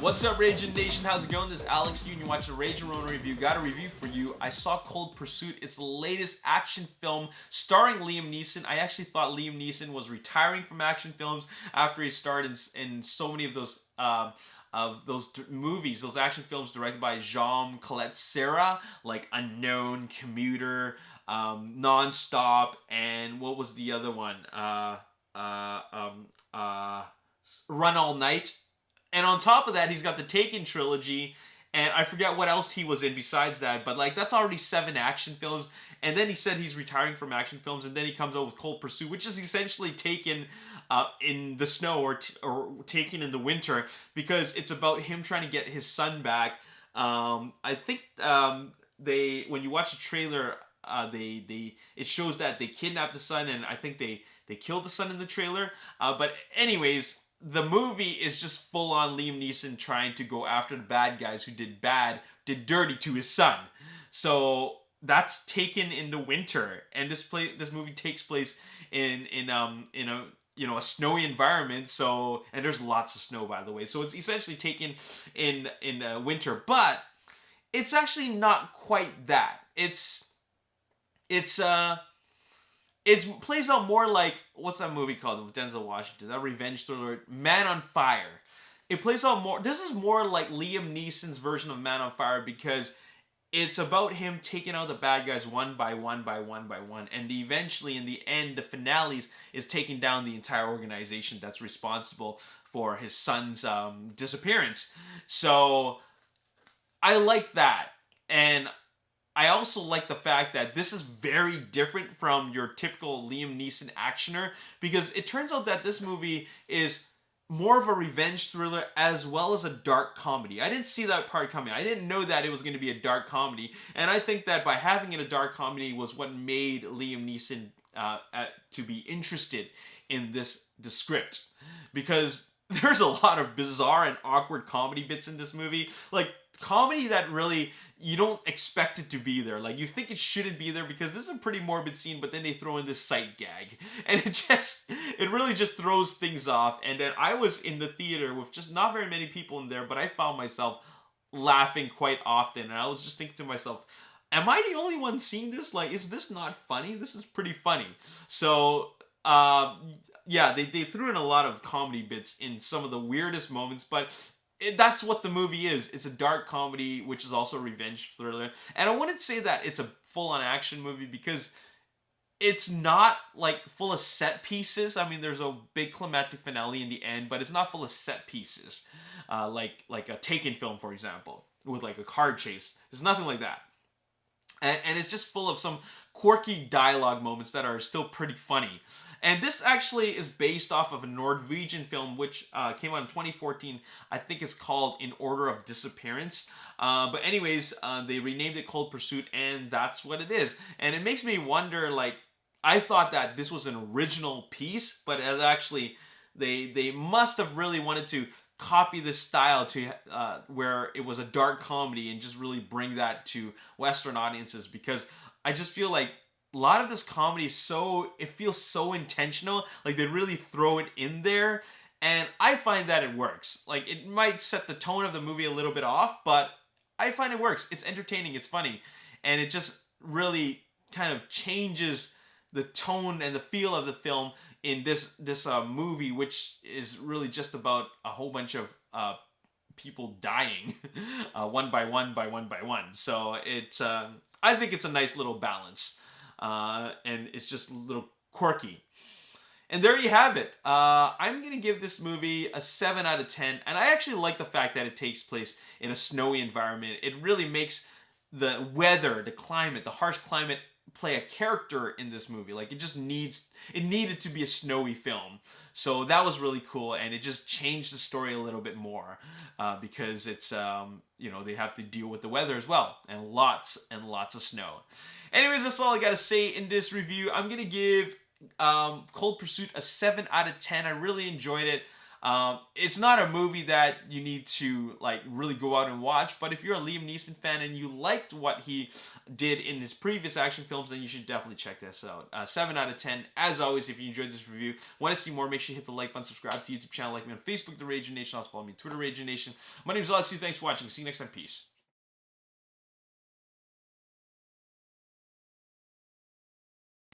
What's up, Ragin Nation? How's it going? This is Alex here, and you're watching a Ragin Ronin review. Got a review for you. I saw Cold Pursuit. It's the latest action film starring Liam Neeson. I actually thought Liam Neeson was retiring from action films after he starred in so many of those movies, those action films directed by Jean-Claude Serra, like Unknown, Commuter, Non-Stop, and what was the other one? Run All Night. And on top of that, he's got the Taken trilogy, and I forget what else he was in besides that, but like that's already 7 action films. And then he said he's retiring from action films, and then he comes out with Cold Pursuit, which is essentially Taken in the snow or Taken in the winter, because it's about him trying to get his son back. I think when you watch the trailer, it shows that they kidnapped the son, and I think they killed the son in the trailer. But anyways, the movie is just full on Liam Neeson trying to go after the bad guys who did dirty to his son. So that's Taken in the winter, and this movie takes place in a snowy environment. So, and there's lots of snow, by the way. So it's essentially Taken in winter, but it's actually not quite that. It plays out more like, what's that movie called with Denzel Washington? That revenge thriller, Man on Fire. It plays out more, this is more like Liam Neeson's version of Man on Fire, because it's about him taking out the bad guys one by one by one by one. And eventually, in the end, the finale is taking down the entire organization that's responsible for his son's disappearance. So I like that. And I also like the fact that this is very different from your typical Liam Neeson actioner, because it turns out that this movie is more of a revenge thriller as well as a dark comedy. I didn't see that part coming. I didn't know that it was going to be a dark comedy, and I think that by having it a dark comedy was what made Liam Neeson to be interested in the script, because there's a lot of bizarre and awkward comedy bits in this movie, like comedy that really you don't expect it to be there. Like, you think it shouldn't be there because this is a pretty morbid scene, but then they throw in this sight gag, and it really just throws things off. And then I was in the theater with just not very many people in there, but I found myself laughing quite often, and I was just thinking to myself, am I the only one seeing this? Like, is this not funny? This is pretty funny. So yeah, they threw in a lot of comedy bits in some of the weirdest moments, but that's what the movie is. It's a dark comedy, which is also a revenge thriller. And I wouldn't say that it's a full-on action movie, because it's not like full of set pieces. I mean, there's a big climactic finale in the end, but it's not full of set pieces. Like a Taken film, for example, with like a car chase. There's nothing like that. And it's just full of some quirky dialogue moments that are still pretty funny. And this actually is based off of a Norwegian film which came out in 2014. I think it's called In Order of Disappearance. But anyways, they renamed it Cold Pursuit, and that's what it is. And it makes me wonder, like, I thought that this was an original piece, but it actually, they must have really wanted to copy this style to where it was a dark comedy and just really bring that to Western audiences, because I just feel like a lot of this comedy is it feels so intentional. Like, they really throw it in there, and I find that it works. Like, it might set the tone of the movie a little bit off, but I find it works. It's entertaining, it's funny, and it just really kind of changes the tone and the feel of the film in this movie, which is really just about a whole bunch of people dying one by one by one by one. So it's I think it's a nice little balance, and it's just a little quirky. And there you have it. I'm going to give this movie a 7 out of 10. And I actually like the fact that it takes place in a snowy environment. It really makes the weather, the climate, the harsh climate play a character in this movie. Like, it needed to be a snowy film. So that was really cool. And it just changed the story a little bit more, because it's, they have to deal with the weather as well. And lots of snow. Anyways, that's all I got to say in this review. I'm going to give Cold Pursuit a 7 out of 10. I really enjoyed it. It's not a movie that you need to like really go out and watch, but if you're a Liam Neeson fan and you liked what he did in his previous action films, then you should definitely check this out. 7 out of 10. As always, if you enjoyed this review, want to see more, make sure you hit the like button, subscribe to the YouTube channel, like me on Facebook, The Ragin Nation, also follow me on Twitter, Ragin Nation. My name is Alex. Thanks for watching. See you next time. Peace.